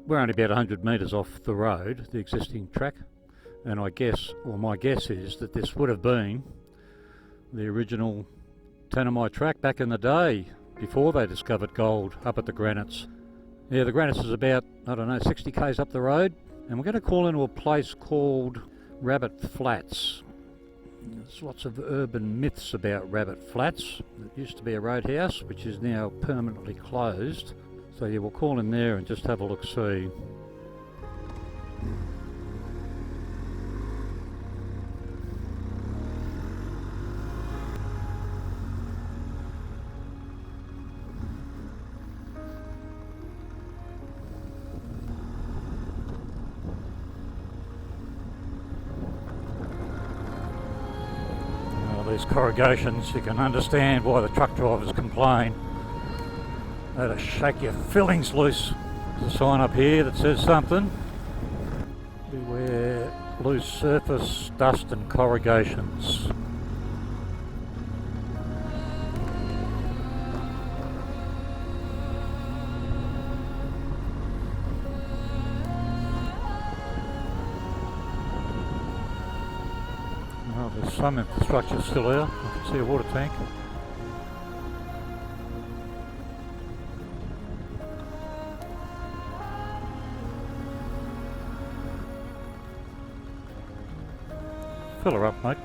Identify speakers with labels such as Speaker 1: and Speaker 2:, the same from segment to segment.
Speaker 1: We're only about 100 metres off the road, the existing track, and I guess, or my guess is that this would have been the original Tanami track back in the day, before they discovered gold up at the Granites. Yeah, the Granites is about, 60 k's up the road, and we're going to call into a place called Rabbit Flats. There's lots of urban myths about Rabbit Flats. It used to be a roadhouse, which is now permanently closed. So yeah, we'll call in there and just have a look-see. These corrugations, you can understand why the truck drivers complain. That'll shake your fillings loose. There's a sign up here that says something. Beware loose surface, dust and corrugations. Well, there's some infrastructure still there. I can see a water tank. Fill her up, mate.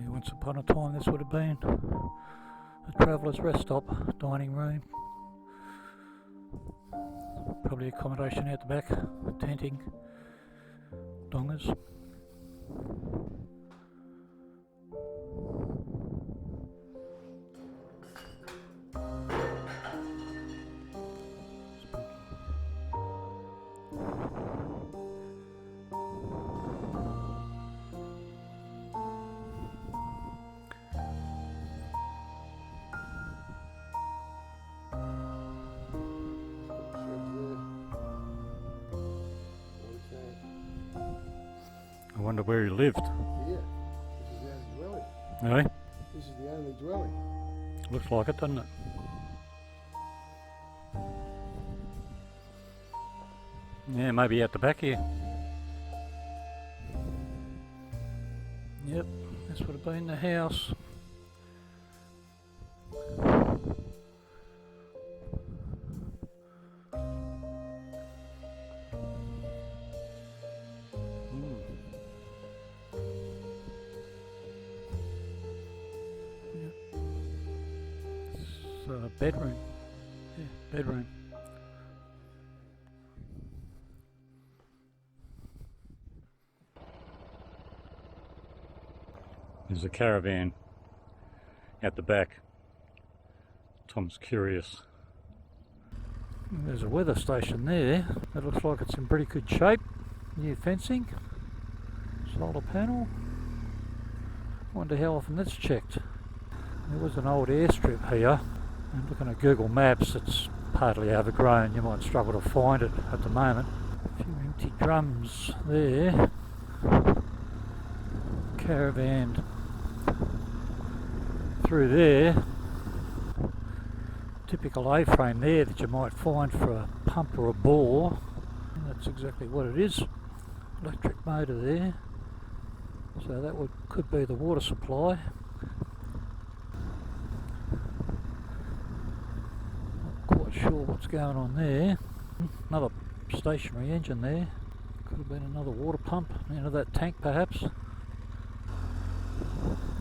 Speaker 1: Once upon a time this would have been a traveller's rest stop, dining room, probably accommodation out the back, tenting, dongers. I wonder where he lived.
Speaker 2: Yeah, this is the only dwelling.
Speaker 1: Eh?
Speaker 2: This is the only dwelling.
Speaker 1: Looks like it, doesn't it? Yeah, maybe out the back here. Yep, this would have been the house. Bedroom. Yeah, bedroom. There's a caravan at the back. Tom's curious. There's a weather station there. That looks like it's in pretty good shape. New fencing. Solar panel. Wonder how often that's checked. There was an old airstrip here. And looking at Google Maps, it's partly overgrown. You might struggle to find it at the moment. A few empty drums there. Caravan through there. Typical A-frame there that you might find for a pump or a bore. And that's exactly what it is. Electric motor there. So that could be the water supply. Sure what's going on there. Another stationary engine there. Could have been another water pump into that tank perhaps.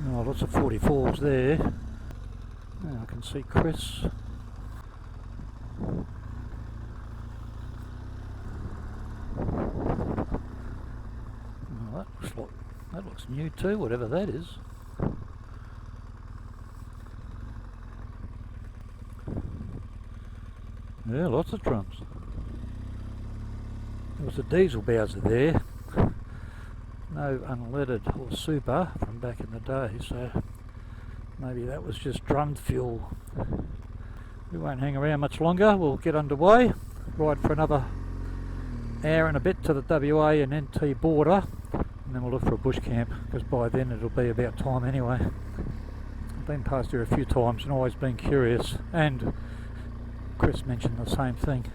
Speaker 1: Oh, lots of 44s there. Oh, I can see Chris. That looks new too, whatever that is. Yeah, lots of drums. There was a diesel bowser there. No unleaded or super from back in the day, so maybe that was just drum fuel. We won't hang around much longer, we'll get underway, ride for another hour and a bit to the WA and NT border, and then we'll look for a bush camp, because by then it'll be about time anyway. I've been past here a few times and always been curious, and Chris mentioned the same thing.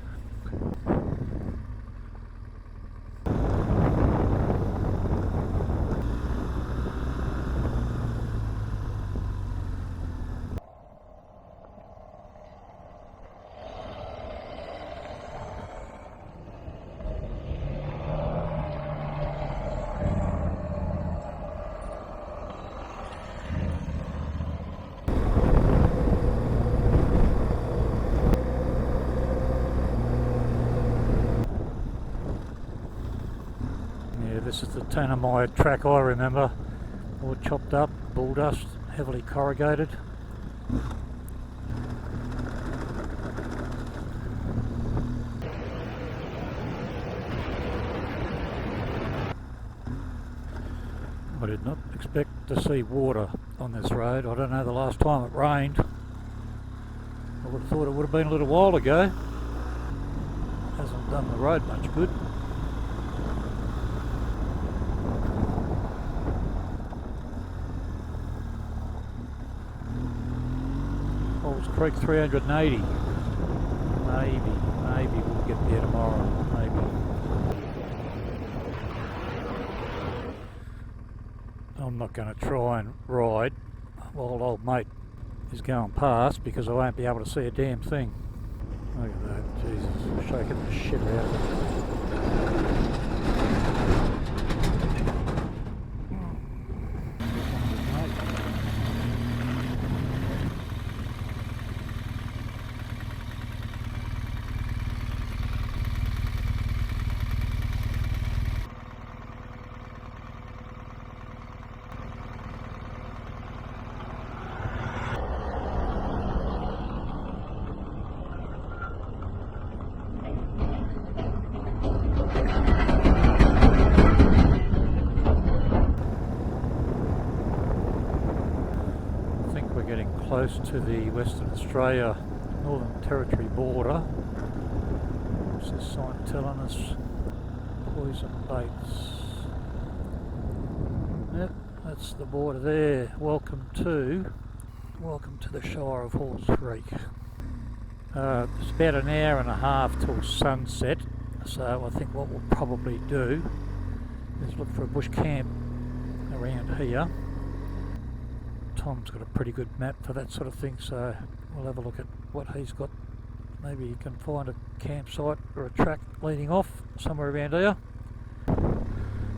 Speaker 1: This is the Tanami track I remember, all chopped up, bull dust, heavily corrugated. I did not expect to see water on this road. I don't know the last time it rained. I would have thought it would have been a little while ago. Hasn't done the road much good. Creek 380. Maybe we'll get there tomorrow. Maybe. I'm not going to try and ride while old mate is going past because I won't be able to see a damn thing. Look at that, Jesus, shaking the shit out of it. Close to the Western Australia Northern Territory border. What's this sign telling us? Poison baits. Yep, that's the border there. Welcome to the Shire of Halls Creek. It's about an hour and a half till sunset, so I think what we'll probably do is look for a bush camp around here. Tom's got a pretty good map for that sort of thing, so we'll have a look at what he's got. Maybe you can find a campsite or a track leading off somewhere around here.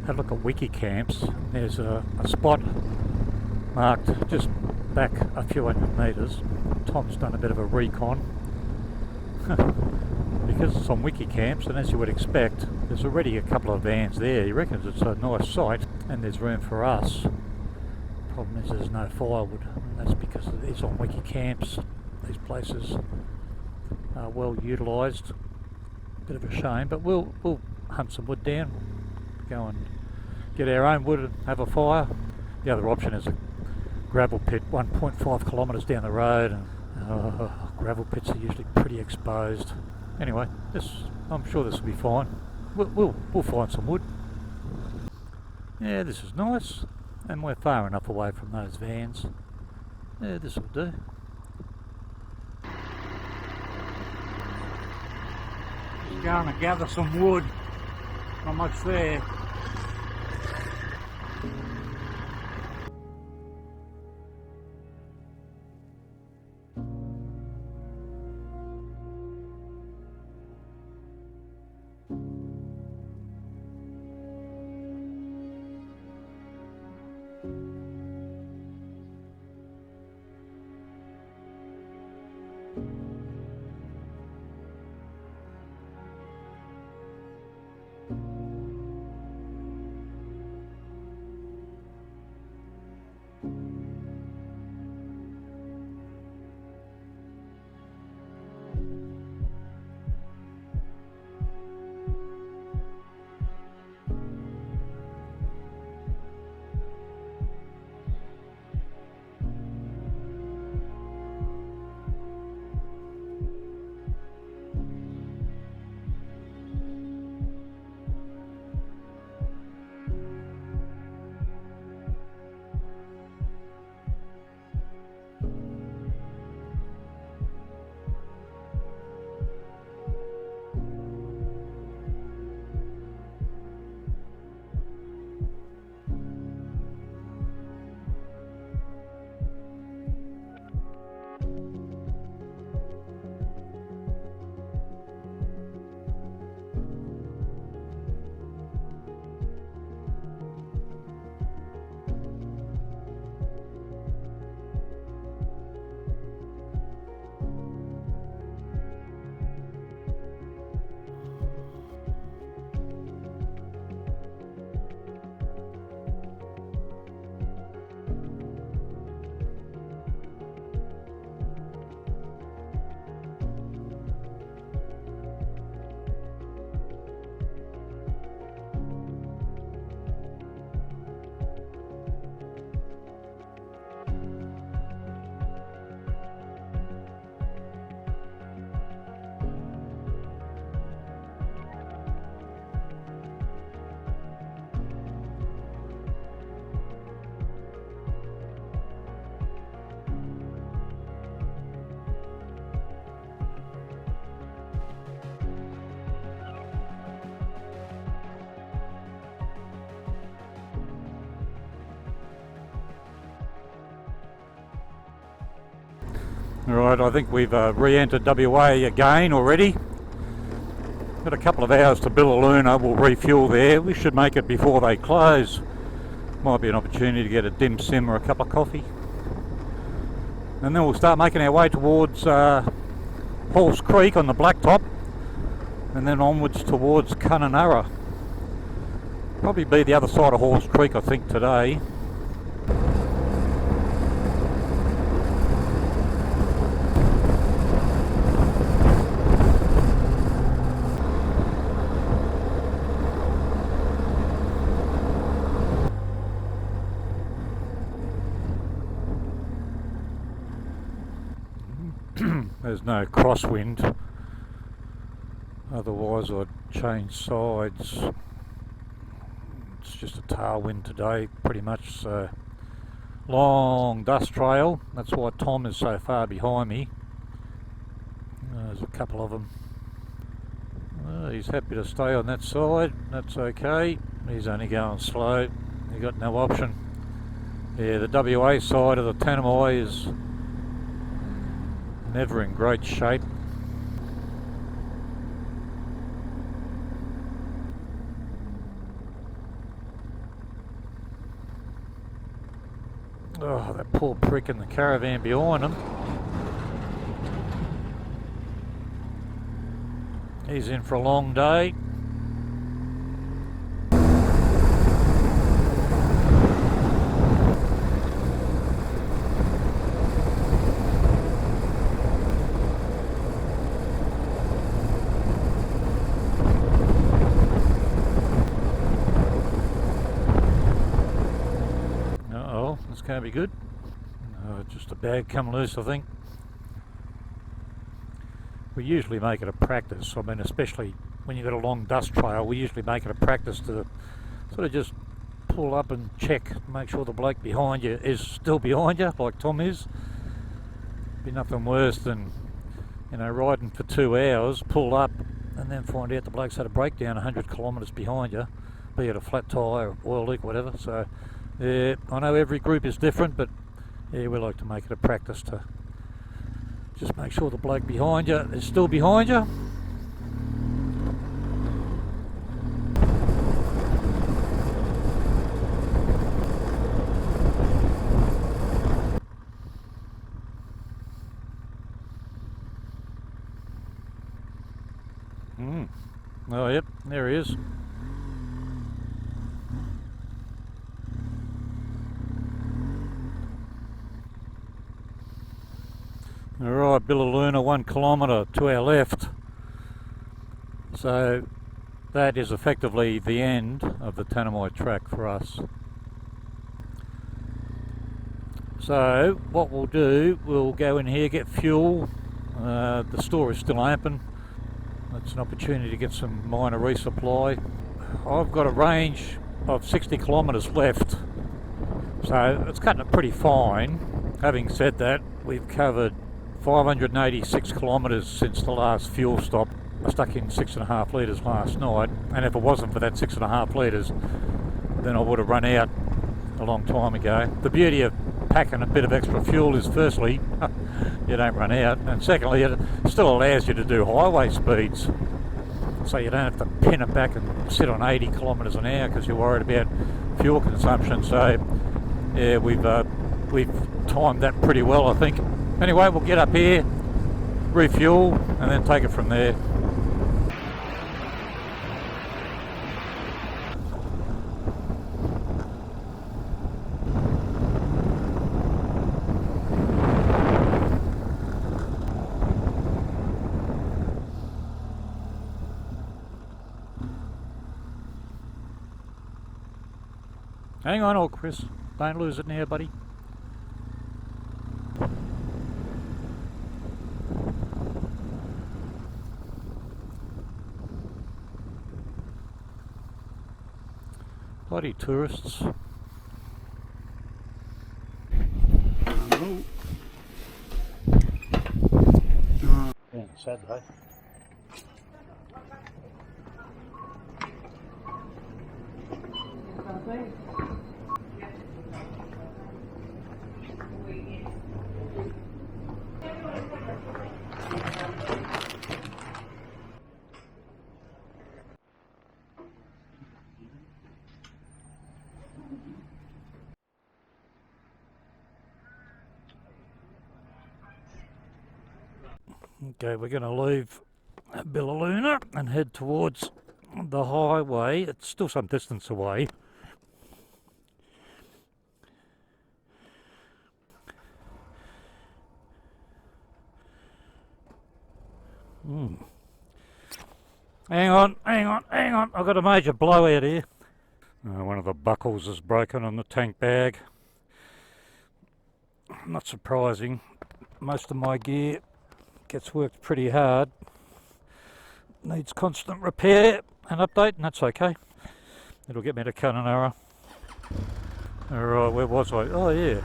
Speaker 1: Have a look at wiki camps. There's a spot marked just back a few hundred metres. Tom's done a bit of a recon because it's on wiki camps, and as you would expect, there's already a couple of vans there. He reckons it's a nice site and there's room for us. Problem is there's no firewood, and that's because it's on wiki camps. These places are well utilised. Bit of a shame, but we'll hunt some wood down, go and get our own wood and have a fire. The other option is a gravel pit 1.5 kilometres down the road, and gravel pits are usually pretty exposed. Anyway, I'm sure this will be fine. We'll find some wood. Yeah, this is nice. And we're far enough away from those vans. Yeah, this will do. Just going to gather some wood. Not much there. Right, I think we've re-entered WA again already. Got a couple of hours to Biluluna, we'll refuel there. We should make it before they close. Might be an opportunity to get a dim sim or a cup of coffee. And then we'll start making our way towards Halls Creek on the Blacktop, and then onwards towards Kununurra. Probably be the other side of Halls Creek, I think, today. There's no crosswind, otherwise I'd change sides. It's just a tailwind today pretty much, so long dust trail. That's why Tom is so far behind me. There's a couple of them. He's happy to stay on that side, that's okay. He's only going slow, he got no option. Yeah, the WA side of the Tanami is never in great shape. Oh, that poor prick in the caravan behind him. He's in for a long day. Can't be good. Just a bag come loose, I think. We usually make it a practice. I mean, especially when you've got a long dust trail, we usually make it a practice to sort of just pull up and check, make sure the bloke behind you is still behind you, like Tom is. Be nothing worse than, you know, riding for 2 hours, pull up, and then find out the bloke's had a breakdown 100 kilometres behind you, be it a flat tyre, oil leak, whatever. So. Yeah, I know every group is different, but yeah, we like to make it a practice to just make sure the bloke behind you is still behind you. Oh, yep, there he is. Alright, Biluluna 1 kilometre to our left. So that is effectively the end of the Tanami track for us. So what we'll do, we'll go in here, get fuel. The store is still open. That's an opportunity to get some minor resupply. I've got a range of 60 kilometres left, so it's cutting it pretty fine. Having said that, we've covered 586 kilometres since the last fuel stop. I stuck in 6.5 litres last night, and if it wasn't for that 6.5 litres, then I would have run out a long time ago. The beauty of packing a bit of extra fuel is, firstly, you don't run out, and secondly, it still allows you to do highway speeds, so you don't have to pin it back and sit on 80 kilometres an hour because you're worried about fuel consumption. So yeah, we've timed that pretty well, I think. Anyway, we'll get up here, refuel, and then take it from there. Hang on, old Chris. Don't lose it now, buddy. Bloody tourists. Yeah, Saturday. Okay, we're going to leave Biluluna and head towards the highway. It's still some distance away. Hang on, I've got a major blowout here. One of the buckles is broken on the tank bag. Not surprising. Most of my gear gets worked pretty hard. Needs constant repair and update, and that's okay. It'll get me to Kununurra. Alright, where was I? Oh yeah.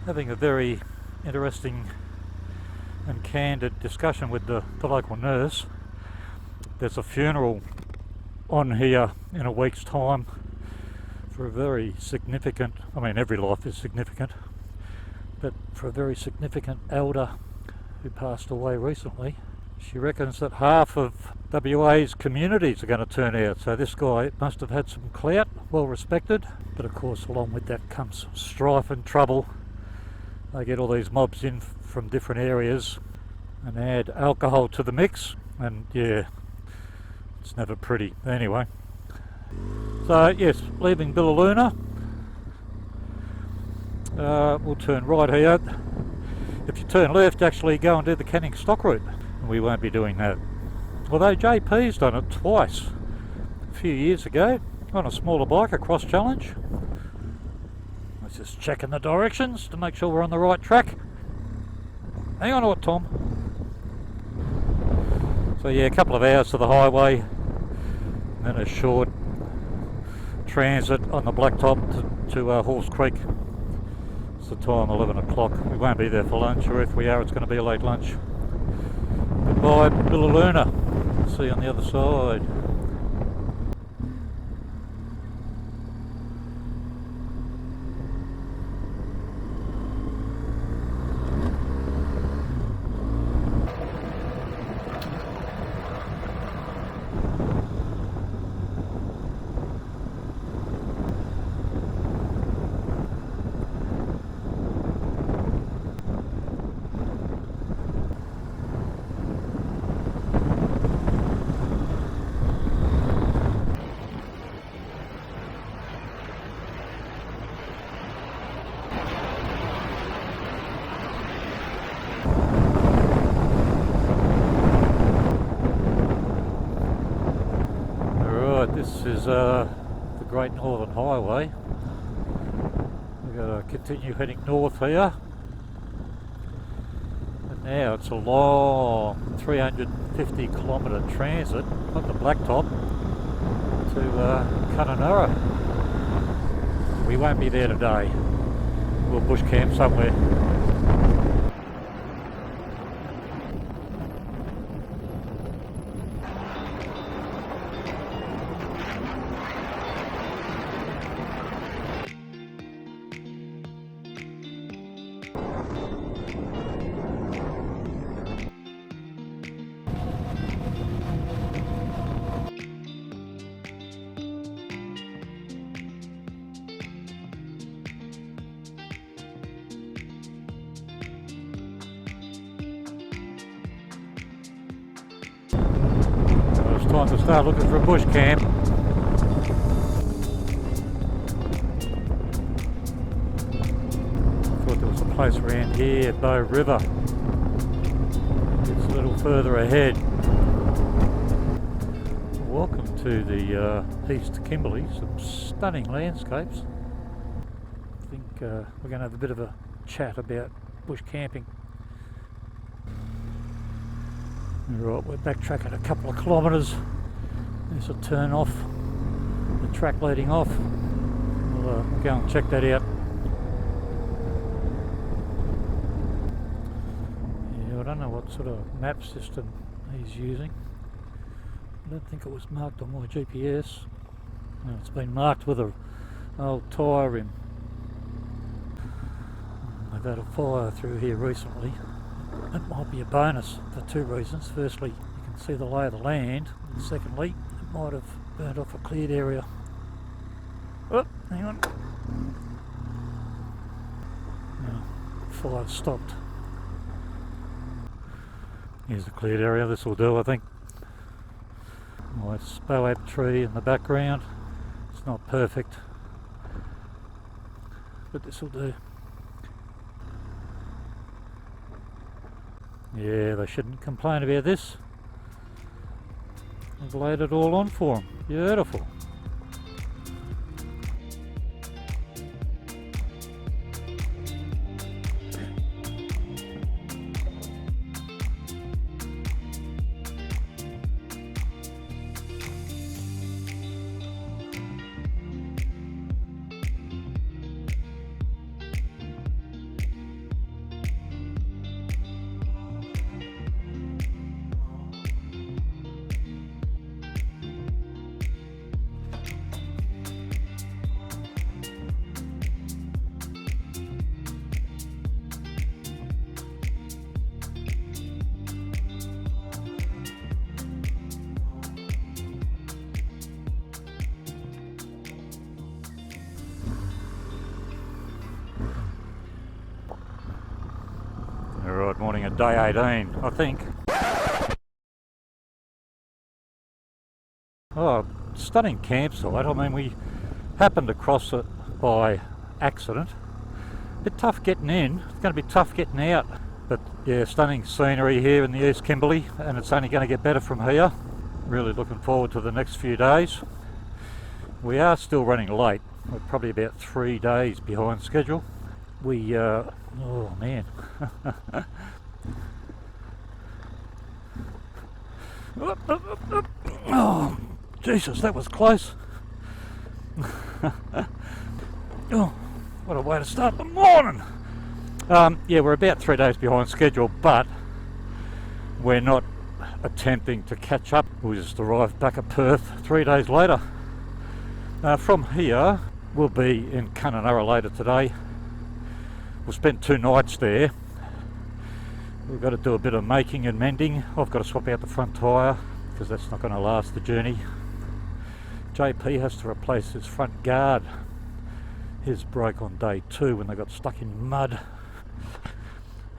Speaker 1: Having a very interesting and candid discussion with the local nurse. There's a funeral on here in a week's time for a very significant, I mean every life is significant, but for a very significant elder who passed away recently. She reckons that half of WA's communities are going to turn out, so this guy must have had some clout, well respected, but of course along with that comes strife and trouble. They get all these mobs in from different areas and add alcohol to the mix, and yeah, it's never pretty. Anyway, so yes, leaving Biluluna, we'll turn right here. If you turn left, actually go and do the Canning Stock route. We won't be doing that. Although JP's done it twice, a few years ago, on a smaller bike, a cross challenge. Let's just checking the directions to make sure we're on the right track. Hang on to it, Tom. So yeah, a couple of hours to the highway, and then a short transit on the blacktop to Halls Creek. It's the time, 11 o'clock. We won't be there for lunch, or if we are, it's going to be a late lunch. Goodbye, Biluluna. See you on the other side. This is the Great Northern Highway. We've got to continue heading north here. And now it's a long 350 kilometre transit on the blacktop to Kununurra. We won't be there today. We'll bush camp somewhere. Time to start looking for a bush camp. Thought there was a place around here at Bow River. It's a little further ahead. Welcome to the East Kimberley. Some stunning landscapes. I think we're going to have a bit of a chat about bush camping. Right, we're backtracking a couple of kilometres. There's a turn off, the track leading off. We'll go and check that out. Yeah, I don't know what sort of map system he's using. I don't think it was marked on my GPS. No, it's been marked with an old tyre rim. They've had a fire through here recently. That might be a bonus for two reasons. Firstly, you can see the lay of the land, and secondly, it might have burnt off a cleared area. Oh, hang on. No, fire stopped. Here's a cleared area, this will do I think. Nice boab tree in the background. It's not perfect, but this will do. Yeah, they shouldn't complain about this. I've laid it all on for them. Beautiful. Alright, morning of day 18, I think. Oh, stunning campsite. I mean, we happened across it by accident. Bit tough getting in, it's going to be tough getting out. But yeah, stunning scenery here in the East Kimberley, and it's only going to get better from here. Really looking forward to the next few days. We are still running late. We're probably about 3 days behind schedule. Oh man. Oh, Jesus, that was close. Oh, what a way to start the morning. Yeah, we're about 3 days behind schedule, but we're not attempting to catch up. We just arrived back at Perth 3 days later. From here, we'll be in Kununurra later today. We'll spend 2 nights there. We've got to do a bit of making and mending. I've got to swap out the front tyre because that's not going to last the journey. JP has to replace his front guard. His broke on day 2 when they got stuck in mud.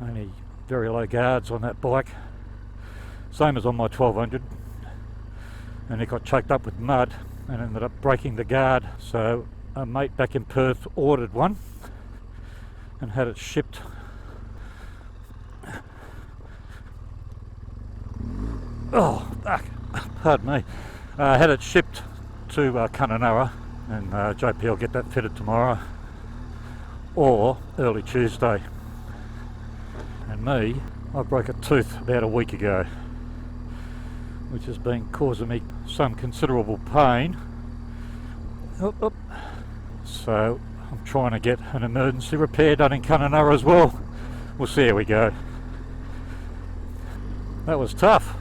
Speaker 1: Only very low guards on that bike. Same as on my 1200. And it got choked up with mud and ended up breaking the guard. So a mate back in Perth ordered one and had it shipped. Oh, fuck. Pardon me. Had it shipped to Kununurra, and JP will get that fitted tomorrow or early Tuesday. And me, I broke a tooth about a week ago, which has been causing me some considerable pain. So I'm trying to get an emergency repair done in Kununurra as well. We'll see how we go. That was tough.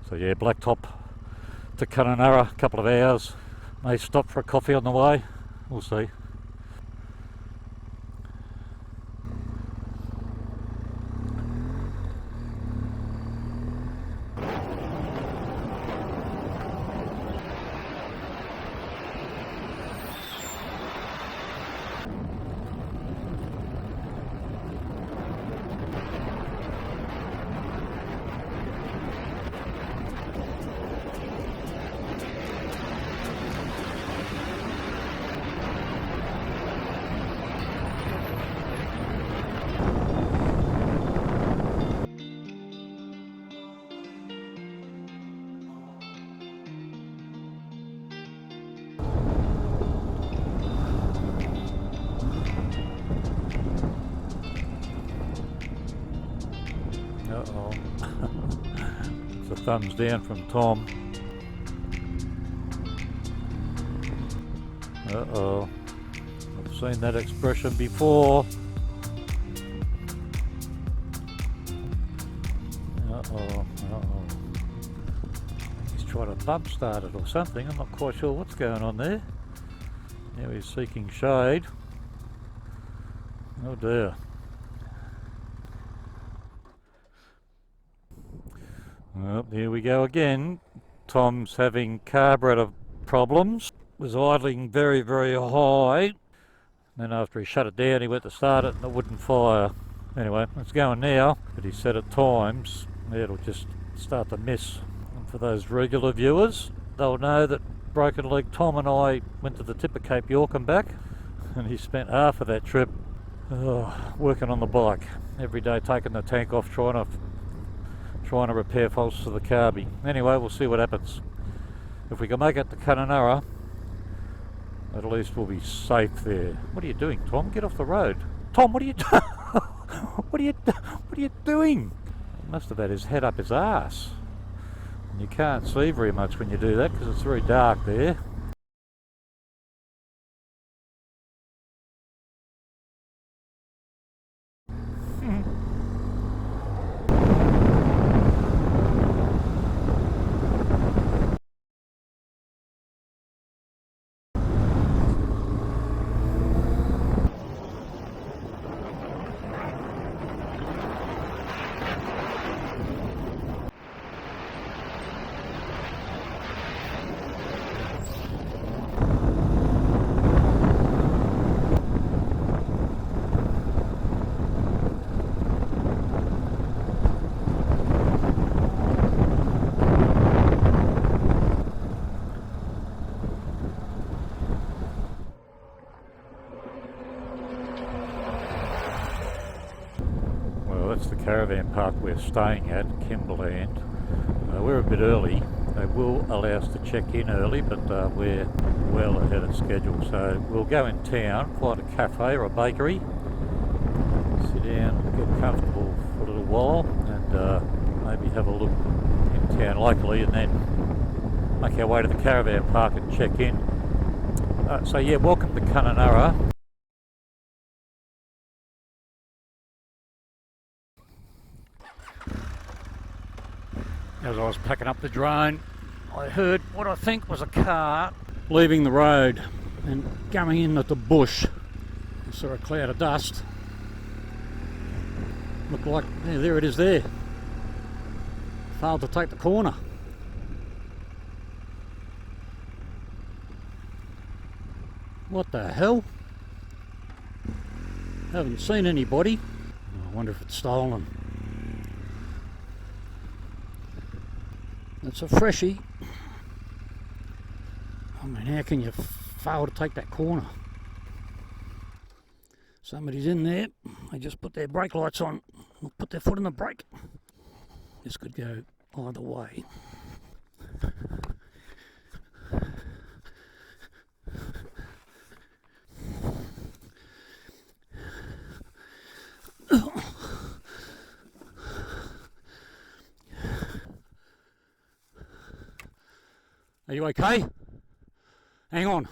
Speaker 1: So yeah, Blacktop to Kununurra, a couple of hours. May stop for a coffee on the way. We'll see. Uh-oh. It's a thumbs down from Tom. Uh-oh. I've seen that expression before. Uh-oh. He's trying to bump start it or something. I'm not quite sure what's going on there. Now he's seeking shade. Oh dear. Well, here we go again. Tom's having carburetor problems. Was idling very, very high. Then after he shut it down, he went to start it and it wouldn't fire. Anyway, it's going now, but he said at times it'll just start to miss. And for those regular viewers, they'll know that Broken Leg Tom and I went to the tip of Cape York and back, and he spent half of that trip working on the bike every day, taking the tank off, trying to repair faults to the carby. Anyway, we'll see what happens. If we can make it to Kununurra, at least we'll be safe there. What are you doing, Tom? Get off the road. Tom, what are you doing? What are you doing? He must have had his head up his arse. And you can't see very much when you do that because it's very dark there. That's the caravan park we're staying at, Kimberley. We're a bit early. They will allow us to check in early, but we're well ahead of schedule. So we'll go in town, find a cafe or a bakery, sit down, get comfortable for a little while, and maybe have a look in town locally, and then make our way to the caravan park and check in. So yeah, welcome to Kununurra. As I was packing up the drone, I heard what I think was a car leaving the road and going into the bush. I saw a cloud of dust. Looked like, yeah, there it is there. Failed to take the corner. What the hell? Haven't seen anybody. I wonder if it's stolen. It's a freshie. I mean, how can you fail to take that corner? Somebody's in there. They just put their brake lights on. Put their foot on the brake. This could go either way. Are you okay? Hang on.